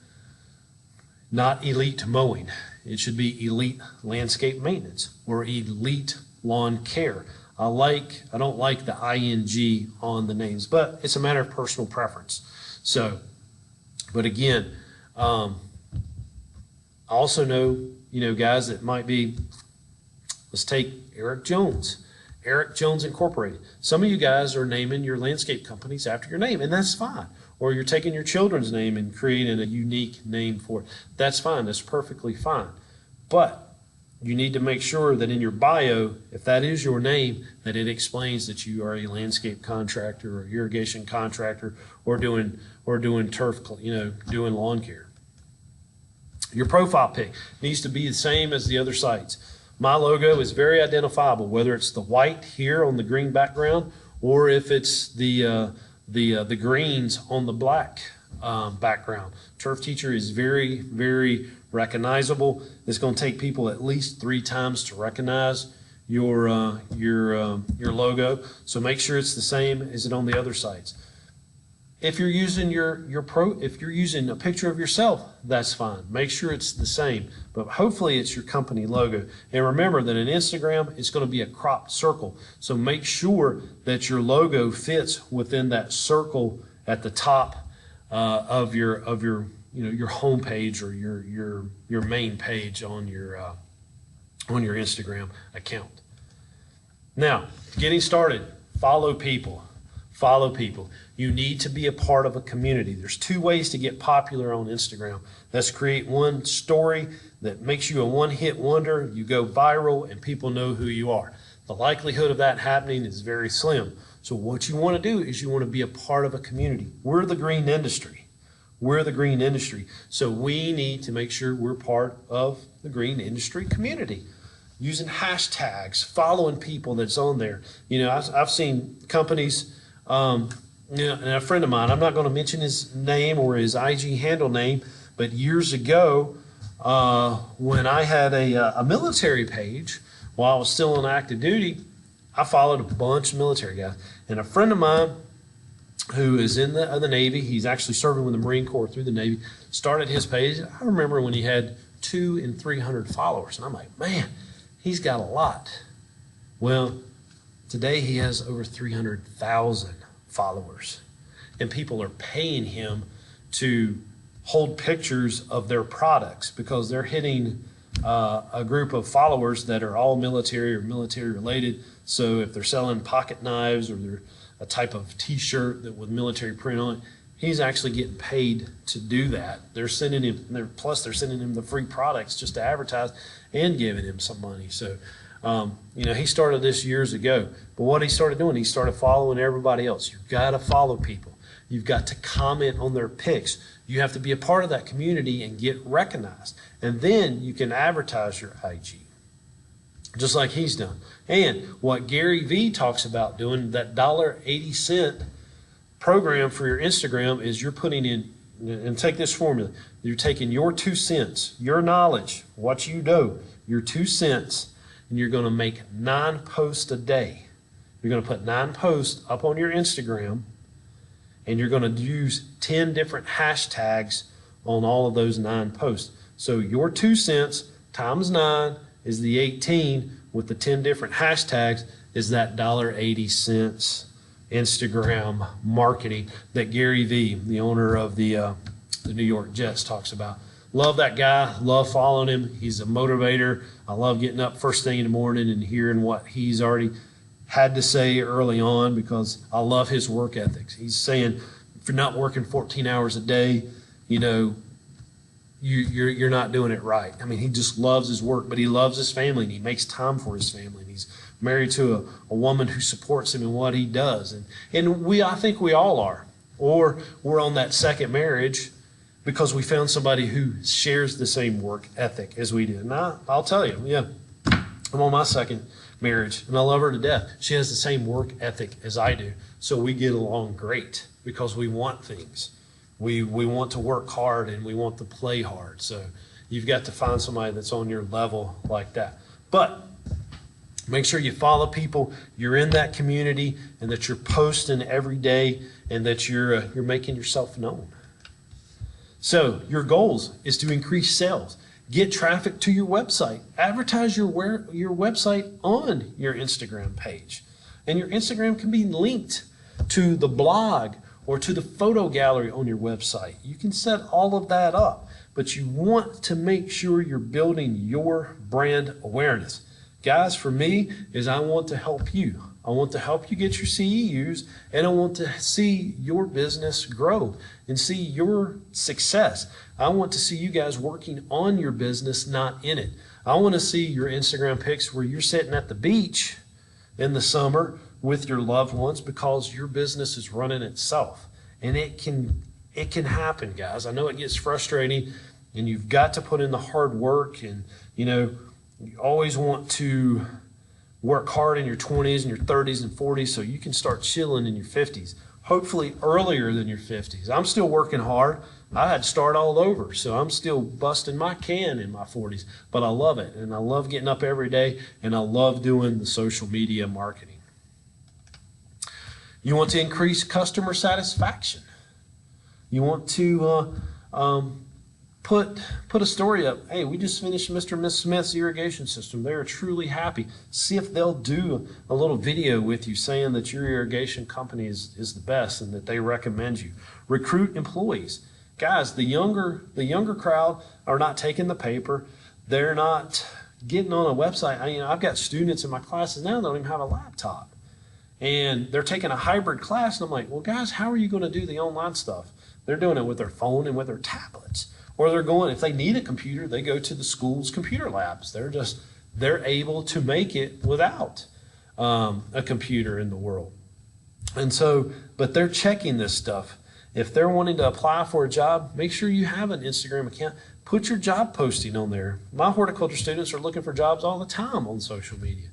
not elite mowing. It should be elite landscape maintenance or elite lawn care. I don't like the ing on the names, but it's a matter of personal preference. So, but again, I also know, guys that might be, let's take Eric Jones Incorporated. Some of you guys are naming your landscape companies after your name, and that's fine. Or you're taking your children's name and creating a unique name for it. That's fine. That's perfectly fine. But you need to make sure that in your bio, if that is your name, that it explains that you are a landscape contractor or irrigation contractor or doing turf, doing lawn care. Your profile pic needs to be the same as the other sites. My logo is very identifiable, whether it's the white here on the green background or if it's the greens on the black background. Turf Teacher is very, very recognizable. It's going to take people at least 3 times to recognize your logo. So make sure it's the same as it on the other sites. If you're using if you're using a picture of yourself, that's fine. Make sure it's the same, but hopefully it's your company logo. And remember that in Instagram, it's going to be a cropped circle. So make sure that your logo fits within that circle at the top of your home page or your main page on your Instagram account. Now, getting started, follow people. Follow people. You need to be a part of a community. There's 2 ways to get popular on Instagram. That's create one story that makes you a one-hit wonder. You go viral and people know who you are. The likelihood of that happening is very slim. So what you want to do is you want to be a part of a community. We're the green industry. We're the green industry. So we need to make sure we're part of the green industry community. Using hashtags, following people that's on there. I've seen companies, and a friend of mine, I'm not going to mention his name or his IG handle name, but years ago, when I had a military page while I was still on active duty, I followed a bunch of military guys. And a friend of mine who is in the Navy, he's actually serving with the Marine Corps through the Navy, started his page. I remember when he had 200 and 300 followers, and I'm like, man, he's got a lot. Well, today he has over 300,000 followers, and people are paying him to hold pictures of their products because they're hitting a group of followers that are all military or military related. So if they're selling pocket knives or they're a type of t-shirt that with military print on it, he's actually getting paid to do that. They're sending him, plus they're sending him the free products just to advertise and giving him some money. So he started this years ago, but what he started doing, he started following everybody else. You've got to follow people. You've got to comment on their pics. You have to be a part of that community and get recognized. And then you can advertise your IG. just like he's done. And what Gary Vee talks about doing, that $1.80 program for your Instagram, is you're putting in, and take this formula, you're taking your 2 cents, your knowledge, what you know, your 2 cents, and you're going to make 9 posts a day. You're going to put 9 posts up on your Instagram, and you're going to use 10 different hashtags on all of those 9 posts. So your 2 cents times 9 is the 18, with the 10 different hashtags is that $1.80 Instagram marketing that Gary Vee, the owner of the New York Jets, talks about. Love that guy, love following him. He's a motivator. I love getting up first thing in the morning and hearing what he's already had to say early on, because I love his work ethics. He's saying, if you're not working 14 hours a day, you're not doing it right. I mean, he just loves his work, but he loves his family, and he makes time for his family. And he's married to a woman who supports him in what he does. And I think we all are. Or we're on that second marriage because we found somebody who shares the same work ethic as we do. And I'll tell you, yeah, I'm on my second marriage, and I love her to death. She has the same work ethic as I do. So we get along great because we want things. We want to work hard, and we want to play hard. So you've got to find somebody that's on your level like that. But make sure you follow people, you're in that community, and that you're posting every day, and that you're making yourself known. So your goals is to increase sales. Get traffic to your website. Advertise your website on your Instagram page. And your Instagram can be linked to the blog or to the photo gallery on your website. You can set all of that up, but you want to make sure you're building your brand awareness. Guys, for me, I want to help you. I want to help you get your CEUs, and I want to see your business grow and see your success. I want to see you guys working on your business, not in it. I want to see your Instagram pics where you're sitting at the beach in the summer with your loved ones because your business is running itself. And it can happen, guys. I know it gets frustrating, and you've got to put in the hard work, and you always want to work hard in your 20s and your 30s and 40s so you can start chilling in your 50s, hopefully earlier than your 50s. I'm still working hard. I had to start all over, so I'm still busting my can in my 40s, but I love it, and I love getting up every day, and I love doing the social media marketing. You want to increase customer satisfaction. You want to put a story up. Hey, we just finished Mr. and Miss Smith's irrigation system. They're truly happy. See if they'll do a little video with you saying that your irrigation company is the best and that they recommend you. Recruit employees. Guys, the younger crowd are not taking the paper. They're not getting on a website. I've got students in my classes now that don't even have a laptop. And they're taking a hybrid class, and I'm like, well, guys, how are you going to do the online stuff? They're doing it with their phone and with their tablets. Or they're going, if they need a computer, they go to the school's computer labs. They're able to make it without a computer in the world. And so, but they're checking this stuff. If they're wanting to apply for a job, make sure you have an Instagram account. Put your job posting on there. My horticulture students are looking for jobs all the time on social media.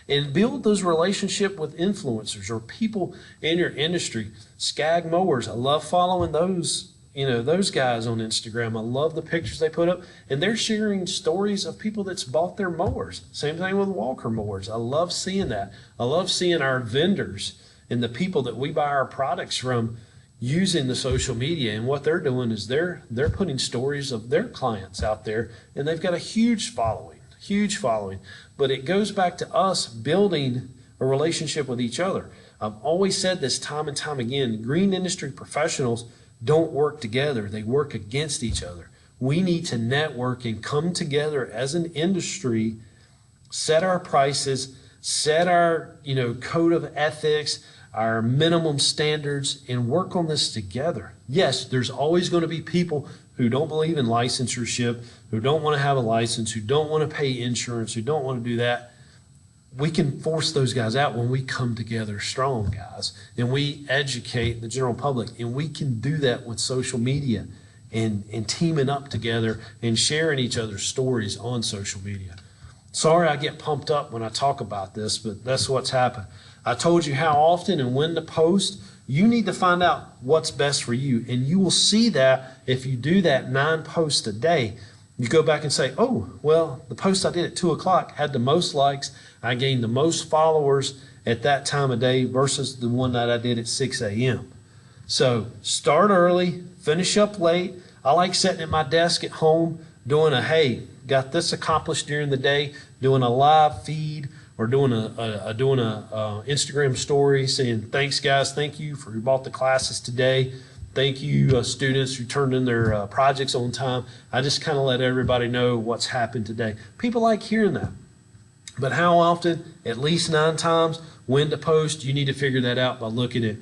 And build those relationships with influencers or people in your industry. Skag Mowers, I love following those guys on Instagram. I love the pictures they put up, and they're sharing stories of people that's bought their mowers. Same thing with Walker Mowers. I love seeing that. I love seeing our vendors and the people that we buy our products from using the social media, and what they're doing is they're putting stories of their clients out there, and they've got a huge following. But it goes back to us building a relationship with each other. I've always said this time and time again, green industry professionals don't work together. They work against each other. We need to network and come together as an industry, set our prices, set our code of ethics, our minimum standards, and work on this together. Yes, there's always going to be people who don't believe in licensure, who don't want to have a license, who don't want to pay insurance, who don't want to do that. We can force those guys out when we come together strong, guys, and we educate the general public. And we can do that with social media and teaming up together and sharing each other's stories on social media. Sorry I get pumped up when I talk about this, but that's what's happened. I told you how often and when to post. You need to find out what's best for you, and you will see that if you do that 9 posts a day. You go back and say, oh, well, the post I did at 2 o'clock had the most likes. I gained the most followers at that time of day versus the one that I did at 6 a.m. So start early, finish up late. I like sitting at my desk at home doing hey, got this accomplished during the day, doing a live feed or doing a Instagram story saying, thanks guys, thank you for who bought the classes today. Thank you students who turned in their projects on time. I just kind of let everybody know what's happened today. People like hearing that. But how often? At least 9 times. When to post, you need to figure that out by looking at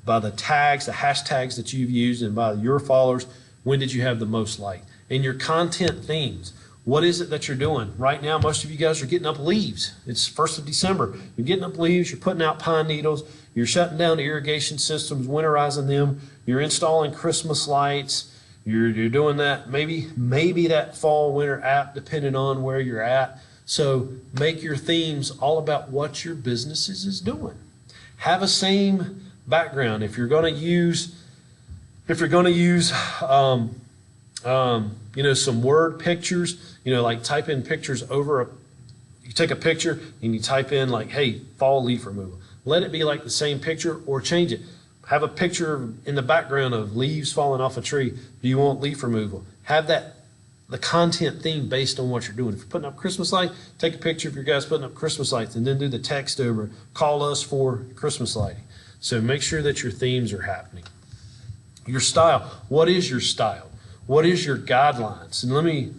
by the tags, the hashtags that you've used, and by your followers. When did you have the most like? And your content themes. What is it that you're doing? Right now, most of you guys are getting up leaves. It's 1st of December. You're getting up leaves. You're putting out pine needles. You're shutting down the irrigation systems, winterizing them. You're installing Christmas lights. You're doing that. Maybe that fall, winter app, depending on where you're at. So make your themes all about what your business is doing. Have a same background. If you're going to use some word pictures, like type in pictures you take a picture and you type in like, hey, fall leaf removal. Let it be like the same picture or change it. Have a picture in the background of leaves falling off a tree. Do you want leaf removal? Have the content theme based on what you're doing. If you're putting up Christmas lights, take a picture of your guys putting up Christmas lights and then do the text over, call us for Christmas lighting. So make sure that your themes are happening. Your style. What is your style? What is your guidelines? And let me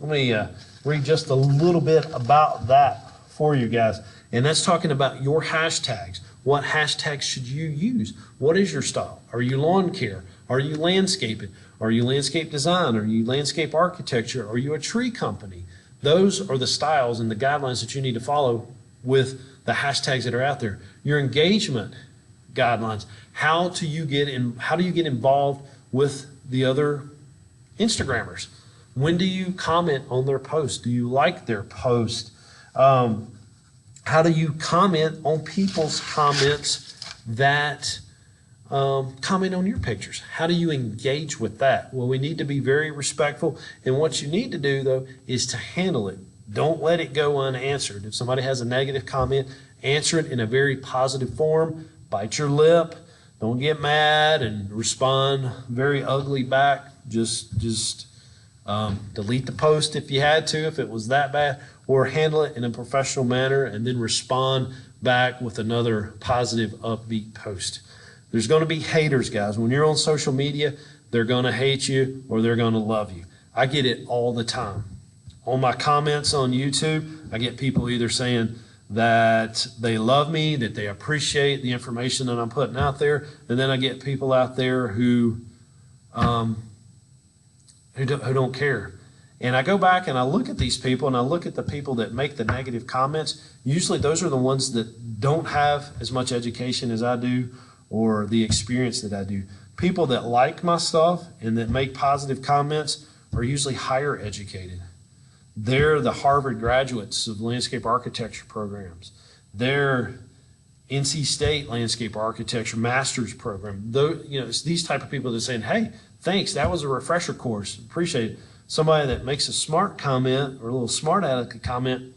read just a little bit about that for you guys. And that's talking about your hashtags. What hashtags should you use? What is your style? Are you lawn care? Are you landscaping? Are you landscape design? Are you landscape architecture? Are you a tree company? Those are the styles and the guidelines that you need to follow with the hashtags that are out there. Your engagement guidelines. How do you get involved with the other Instagrammers? When do you comment on their posts? Do you like their post? How do you comment on people's comments that comment on your pictures? How do you engage with that? Well, we need to be very respectful. And what you need to do, though, is to handle it. Don't let it go unanswered. If somebody has a negative comment, answer it in a very positive form. Bite your lip. Don't get mad and respond very ugly back. Just delete the post if you had to, if it was that bad, or handle it in a professional manner and then respond back with another positive, upbeat post. There's going to be haters, guys. When you're on social media, they're going to hate you or they're going to love you. I get it all the time. On my comments on YouTube, I get people either saying that they love me, that they appreciate the information that I'm putting out there, and then I get people out there who don't care. And I go back and I look at these people and I look at the people that make the negative comments. Usually those are the ones that don't have as much education as I do or the experience that I do. People that like my stuff and that make positive comments are usually higher educated. They're the Harvard graduates of landscape architecture programs. They're NC State landscape architecture master's program. It's these type of people that are saying, hey, thanks, that was a refresher course. Appreciate it. Somebody that makes a smart comment or a little smart aleck comment,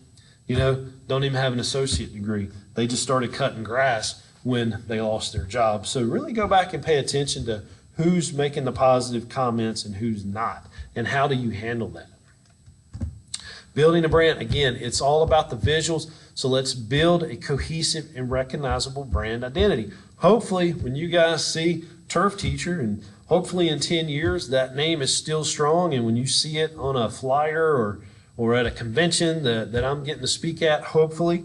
don't even have an associate degree. They just started cutting grass when they lost their job. So really go back and pay attention to who's making the positive comments and who's not, and how do you handle that. Building a brand, again, it's all about the visuals. So let's build a cohesive and recognizable brand identity. Hopefully, when you guys see Turf Teacher, and hopefully in 10 years, that name is still strong. And when you see it on a flyer or at a convention that I'm getting to speak at, hopefully,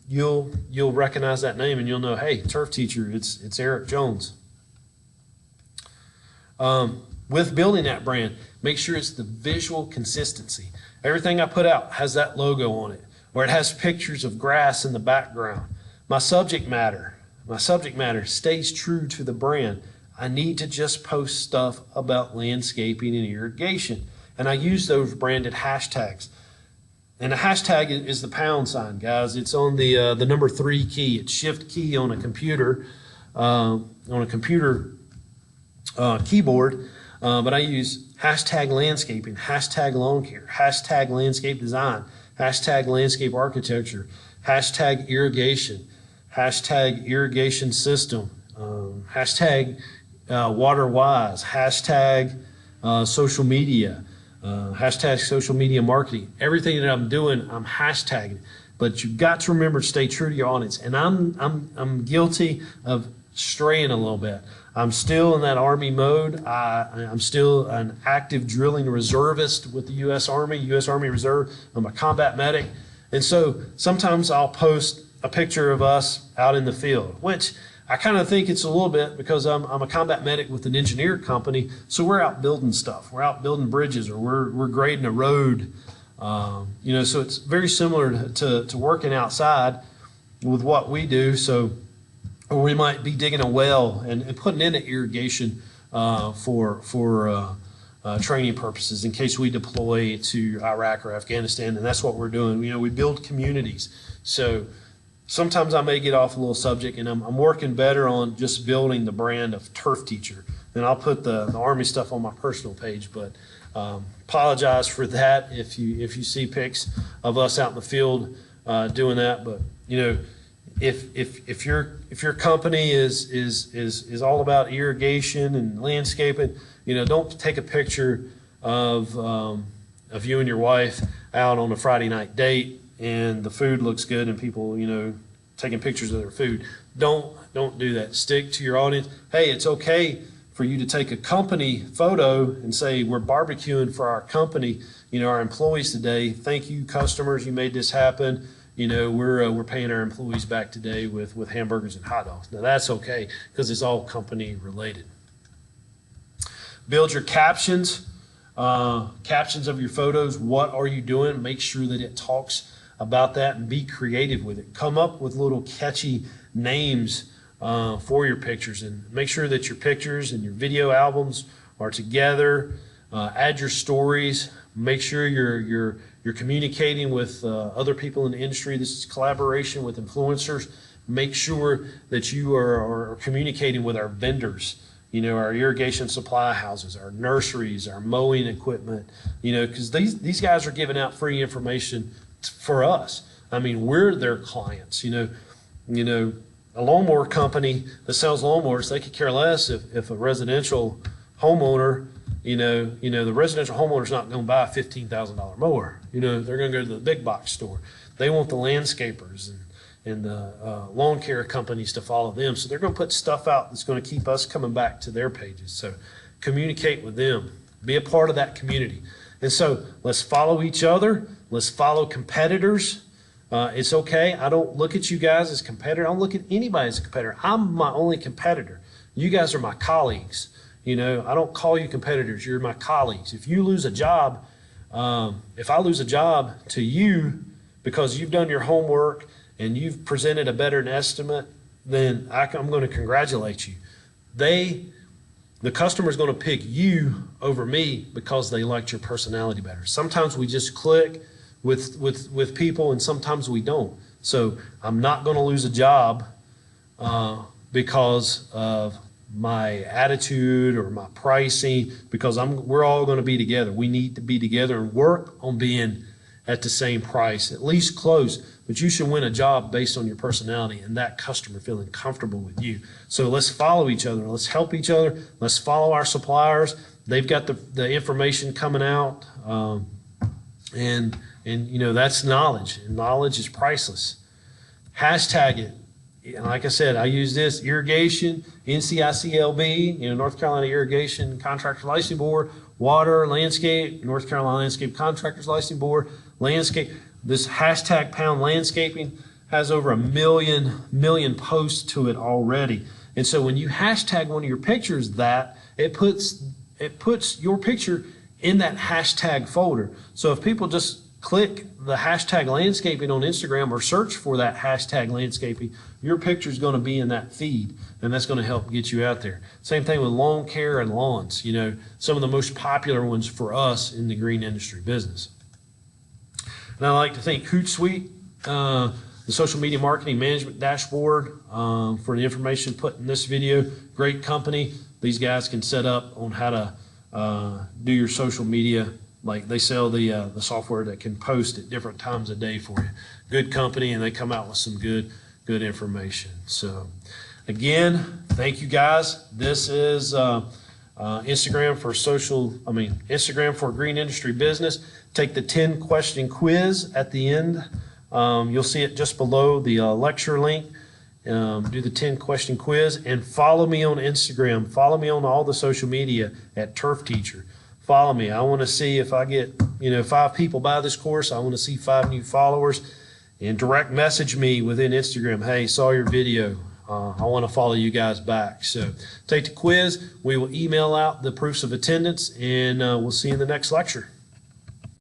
you'll recognize that name and you'll know, hey, Turf Teacher, it's Eric Jones. With building that brand, make sure it's the visual consistency. Everything I put out has that logo on it, or it has pictures of grass in the background. My subject matter stays true to the brand. I need to just post stuff about landscaping and irrigation. And I use those branded hashtags. And the hashtag is the pound sign, guys. It's on the number 3 key. It's shift key on a computer, keyboard. But I use hashtag landscaping, hashtag lawn care, hashtag landscape design, hashtag landscape architecture, hashtag irrigation, hashtag irrigation system, hashtag water wise, hashtag social media, hashtag social media marketing. Everything that I'm doing, I'm hashtagging. But you've got to remember to stay true to your audience. And I'm guilty of straying a little bit. I'm still in that Army mode. I'm still an active drilling reservist with the U.S. Army, U.S. Army Reserve. I'm a combat medic. And so sometimes I'll post a picture of us out in the field, which I kind of think it's a little bit because I'm a combat medic with an engineer company. So we're out building stuff. We're out building bridges, or we're grading a road. So it's very similar to working outside with what we do. So, or we might be digging a well and putting in an irrigation for training purposes in case we deploy to Iraq or Afghanistan, and that's what we're doing. We build communities. So sometimes I may get off a little subject, and I'm working better on just building the brand of Turf Teacher. And I'll put the Army stuff on my personal page, but apologize for that if you see pics of us out in the field doing that. But if your company is all about irrigation and landscaping, don't take a picture of you and your wife out on a Friday night date and the food looks good and people taking pictures of their food. Don't do that. Stick to your audience. Hey, it's okay for you to take a company photo and say, we're barbecuing for our company, our employees today. Thank you, customers. You made this happen. We're paying our employees back today with hamburgers and hot dogs. Now that's okay because it's all company related. Build your captions of your photos. What are you doing? Make sure that it talks about that and be creative with it. Come up with little catchy names for your pictures, and make sure that your pictures and your video albums are together. Add your stories. Make sure you're communicating with other people in the industry. This is collaboration with influencers. Make sure that you are communicating with our vendors, our irrigation supply houses, our nurseries, our mowing equipment, because these guys are giving out free information for us. I mean, we're their clients. A lawnmower company that sells lawnmowers, they could care less if a residential homeowner, the residential homeowner's not going to buy a $15,000 mower. They're going to go to the big box store. They want the landscapers and the lawn care companies to follow them. So they're going to put stuff out that's going to keep us coming back to their pages. So communicate with them. Be a part of that community. And so let's follow each other. Let's follow competitors. It's okay. I don't look at you guys as competitors. I don't look at anybody as a competitor. I'm my only competitor. You guys are my colleagues. I don't call you competitors. You're my colleagues. If you lose a job, if I lose a job to you because you've done your homework and you've presented a better estimate, then I'm going to congratulate you. The customer's going to pick you over me because they liked your personality better. Sometimes we just click with people, and sometimes we don't. So I'm not going to lose a job because of my attitude or my pricing, because we're all going to be together. We need to be together and work on being at the same price, at least close. But you should win a job based on your personality and that customer feeling comfortable with you. So let's follow each other. Let's help each other. Let's follow our suppliers. They've got the information coming out, and that's knowledge. And knowledge is priceless. Hashtag it. And like I said, I use this irrigation, NCICLB, North Carolina Irrigation Contractors Licensing Board, water, landscape, North Carolina Landscape Contractors Licensing Board, landscape. This hashtag pound landscaping has over 1 million posts to it already. And so when you hashtag one of your pictures, it puts your picture in that hashtag folder. So if people just click the hashtag landscaping on Instagram or search for that hashtag landscaping, your picture is going to be in that feed, and that's going to help get you out there. Same thing with lawn care and lawns, some of the most popular ones for us in the green industry business. And I'd like to thank Hootsuite, the social media marketing management dashboard, for the information put in this video. Great company. These guys can set up on how to do your social media. Like they sell the software that can post at different times of day for you. Good company, and they come out with some good information. So again, thank you guys. This is Instagram for Green Industry Business. Take the 10-question quiz at the end. You'll see it just below the lecture link. Do the 10-question quiz and follow me on Instagram. Follow me on all the social media at Turf Teacher. Follow me. I want to see if I get 5 people buy this course. I want to see 5 new followers. And direct message me within Instagram. Hey, saw your video. I want to follow you guys back. So take the quiz. We will email out the proofs of attendance, and we'll see you in the next lecture.